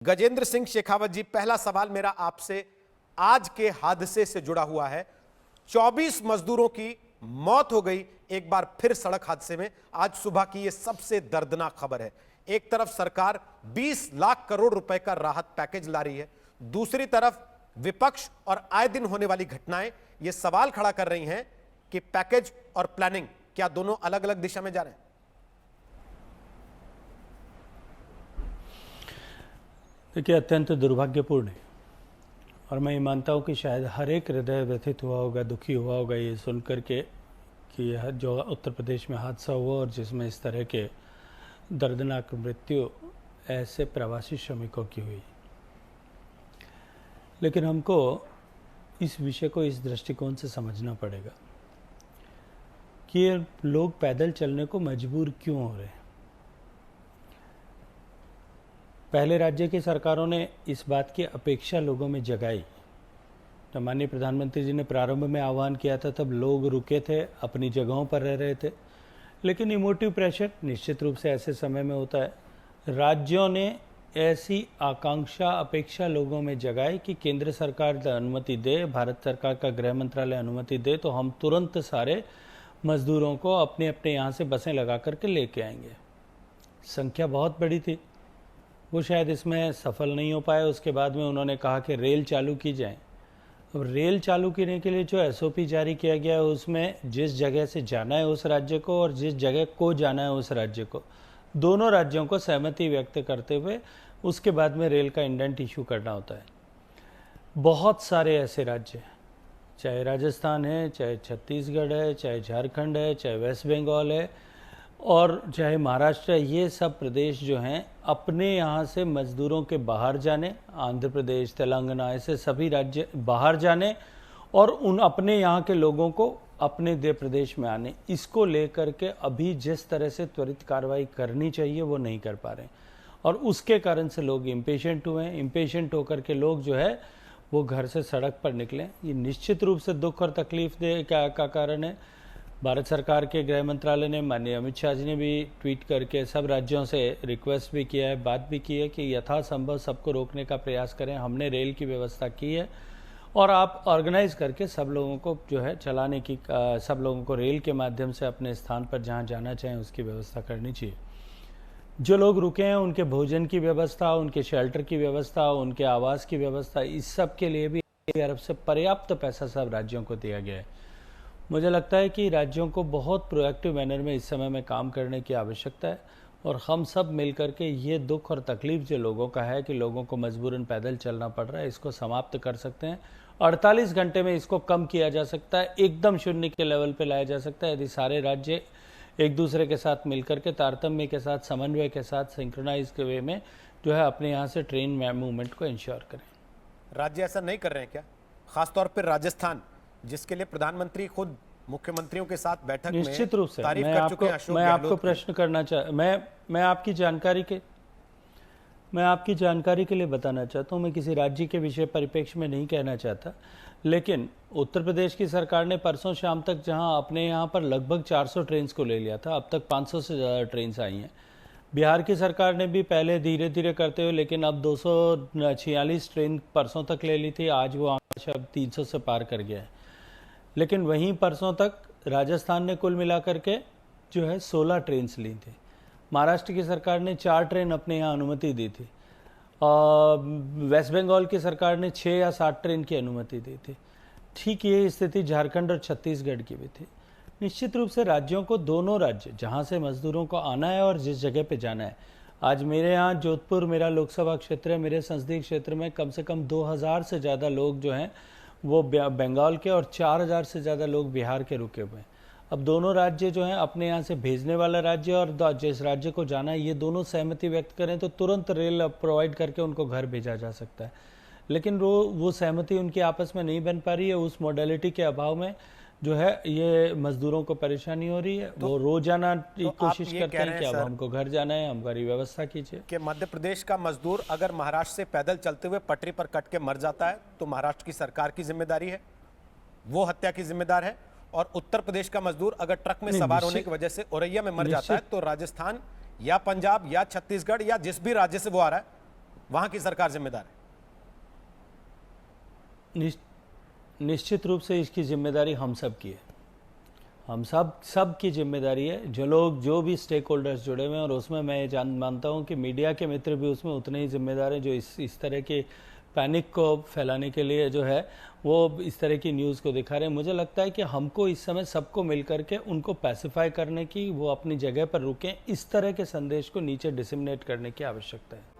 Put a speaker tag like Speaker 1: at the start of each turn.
Speaker 1: गजेंद्र सिंह शेखावत जी, पहला सवाल मेरा आपसे आज के हादसे से जुड़ा हुआ है। 24 मजदूरों की मौत हो गई एक बार फिर सड़क हादसे में। आज सुबह की यह सबसे दर्दनाक खबर है। एक तरफ सरकार 20 लाख करोड़ रुपए का राहत पैकेज ला रही है, दूसरी तरफ विपक्ष और आए दिन होने वाली घटनाएं यह सवाल खड़ा कर रही हैं कि पैकेज और प्लानिंग क्या दोनों अलग अलग दिशा में जा रहे हैं।
Speaker 2: देखिए, अत्यंत दुर्भाग्यपूर्ण है और मैं ये मानता हूँ कि शायद हर एक हृदय व्यथित हुआ होगा, दुखी हुआ होगा ये सुनकर के कि यह जो उत्तर प्रदेश में हादसा हुआ और जिसमें इस तरह के दर्दनाक मृत्यु ऐसे प्रवासी श्रमिकों की हुई। लेकिन हमको इस विषय को इस दृष्टिकोण से समझना पड़ेगा कि ये लोग पैदल चलने को मजबूर क्यों हो रहे हैं। पहले राज्य की सरकारों ने इस बात की अपेक्षा लोगों में जगाई। जब माननीय प्रधानमंत्री जी ने प्रारंभ में आह्वान किया था तब लोग रुके थे, अपनी जगहों पर रह रहे थे। लेकिन इमोटिव प्रेशर निश्चित रूप से ऐसे समय में होता है। राज्यों ने ऐसी आकांक्षा, अपेक्षा लोगों में जगाई कि केंद्र सरकार अनुमति दे, भारत सरकार का गृह मंत्रालय अनुमति दे तो हम तुरंत सारे मजदूरों को अपने अपने यहाँ से बसें लगा करके लेके आएंगे। संख्या बहुत बड़ी थी, वो शायद इसमें सफल नहीं हो पाए। उसके बाद में उन्होंने कहा कि रेल चालू की जाए। अब रेल चालू करने के लिए जो एसओपी जारी किया गया है उसमें जिस जगह से जाना है उस राज्य को और जिस जगह को जाना है उस राज्य को, दोनों राज्यों को सहमति व्यक्त करते हुए उसके बाद में रेल का इंडेंट इशू करना होता है। बहुत सारे ऐसे राज्य हैं, चाहे राजस्थान है, चाहे छत्तीसगढ़ है, चाहे झारखंड है, चाहे वेस्ट बंगाल है और चाहे महाराष्ट्र है, ये सब प्रदेश जो हैं अपने यहाँ से मजदूरों के बाहर जाने, आंध्र प्रदेश, तेलंगाना, ऐसे सभी राज्य बाहर जाने और उन अपने यहाँ के लोगों को अपने प्रदेश में आने, इसको लेकर के अभी जिस तरह से त्वरित कार्रवाई करनी चाहिए वो नहीं कर पा रहे हैं और उसके कारण से लोग इम्पेशेंट हुए हैं। इम्पेशेंट होकर के लोग जो है वो घर से सड़क पर निकले। ये निश्चित रूप से दुख और तकलीफ का कारण है। भारत सरकार के गृह मंत्रालय ने, माननीय अमित शाह जी ने भी ट्वीट करके सब राज्यों से रिक्वेस्ट भी किया है, बात भी की है कि यथासंभव सबको रोकने का प्रयास करें। हमने रेल की व्यवस्था की है और आप ऑर्गेनाइज करके सब लोगों को जो है चलाने की, सब लोगों को रेल के माध्यम से अपने स्थान पर जहां जाना चाहें उसकी व्यवस्था करनी चाहिए। जो लोग रुके हैं उनके भोजन की व्यवस्था, उनके शेल्टर की व्यवस्था, उनके आवास की व्यवस्था, इस सब के लिए भी अरब से पर्याप्त पैसा सब राज्यों को दिया गया है। मुझे लगता है कि राज्यों को बहुत प्रोएक्टिव मैनर में इस समय में काम करने की आवश्यकता है और हम सब मिलकर के ये दुख और तकलीफ जो लोगों का है कि लोगों को मजबूरन पैदल चलना पड़ रहा है, इसको समाप्त कर सकते हैं। 48 घंटे में इसको कम किया जा सकता है, एकदम शून्य के लेवल पे लाया जा सकता है यदि सारे राज्य एक दूसरे के साथ मिलकर के तारतम्य के साथ, समन्वय के साथ, सिंक्रोनाइज के वे में जो है अपने यहाँ से ट्रेन मूवमेंट को इंश्योर करें।
Speaker 1: राज्य ऐसा नहीं कर रहे हैं क्या? खासतौर पर राजस्थान, जिसके लिए प्रधानमंत्री खुद मुख्यमंत्रियों के साथ बैठक में
Speaker 2: निश्चित रूप से
Speaker 1: तारीफ कर चुके हैं अशोक
Speaker 2: मैं
Speaker 1: गहलोत
Speaker 2: आपको प्रश्न करना मैं आपकी जानकारी के लिए बताना चाहता हूं। मैं किसी राज्य के विषय परिप्रेक्ष्य में नहीं कहना चाहता, लेकिन उत्तर प्रदेश की सरकार ने परसों शाम तक जहां अपने यहां पर लगभग 400 ट्रेन को ले लिया था, अब तक 500 से ज़्यादा ट्रेन आई हैं। बिहार की सरकार ने भी पहले धीरे धीरे करते हुए लेकिन अब 246 ट्रेन परसों तक ले ली थी, आज वो आंकड़ा अब 300 से पार कर गया है। लेकिन वहीं परसों तक राजस्थान ने कुल मिलाकर के जो है 16 ट्रेन ली थी। महाराष्ट्र की सरकार ने 4 ट्रेन अपने यहाँ अनुमति दी थी। वेस्ट बंगाल की सरकार ने 6 या 7 ट्रेन की अनुमति दी थी। ठीक ये स्थिति झारखंड और छत्तीसगढ़ की भी थी। निश्चित रूप से राज्यों को, दोनों राज्य जहाँ से मजदूरों को आना है और जिस जगह पे जाना है, आज मेरे यहाँ जोधपुर मेरा लोकसभा क्षेत्र है, मेरे संसदीय क्षेत्र में कम से कम 2000 से ज़्यादा लोग जो हैं वो बंगाल के और 4000 से ज़्यादा लोग बिहार के रुके हुए हैं। अब दोनों राज्य जो हैं अपने यहाँ से भेजने वाला राज्य और जिस राज्य को जाना है, ये दोनों सहमति व्यक्त करें तो तुरंत रेल प्रोवाइड करके उनको घर भेजा जा सकता है। लेकिन वो सहमति उनकी आपस में नहीं बन पा रही है। उस मॉडलिटी के अभाव में जो है ये मजदूरों को परेशानी हो रही है। वो रोजाना कोशिश करते हैं कि अब हमको घर जाना है, हमारी व्यवस्था कीजिए।
Speaker 1: कि मध्य प्रदेश का मजदूर अगर महाराष्ट्र से पैदल चलते हुए पटरी पर कट के मर जाता है तो महाराष्ट्र की सरकार की जिम्मेदारी है, वो हत्या की जिम्मेदार है। और उत्तर प्रदेश का मजदूर अगर ट्रक में सवार होने की वजह से औरैया में मर जाता है तो राजस्थान या पंजाब या छत्तीसगढ़ या जिस भी राज्य से वो आ रहा है वहां की सरकार जिम्मेदार है?
Speaker 2: निश्चित रूप से इसकी जिम्मेदारी हम सब की है। हम सब की जिम्मेदारी है, जो लोग जो भी स्टेक होल्डर्स जुड़े हुए हैं, और उसमें मैं ये मानता हूँ कि मीडिया के मित्र भी उसमें उतने ही जिम्मेदार हैं जो इस तरह के पैनिक को फैलाने के लिए जो है वो इस तरह की न्यूज़ को दिखा रहे हैं। मुझे लगता है कि हमको इस समय सबको मिल करके उनको पैसिफाई करने की, वो अपनी जगह पर रुकें, इस तरह के संदेश को नीचे डिसेमिनेट करने की आवश्यकता है।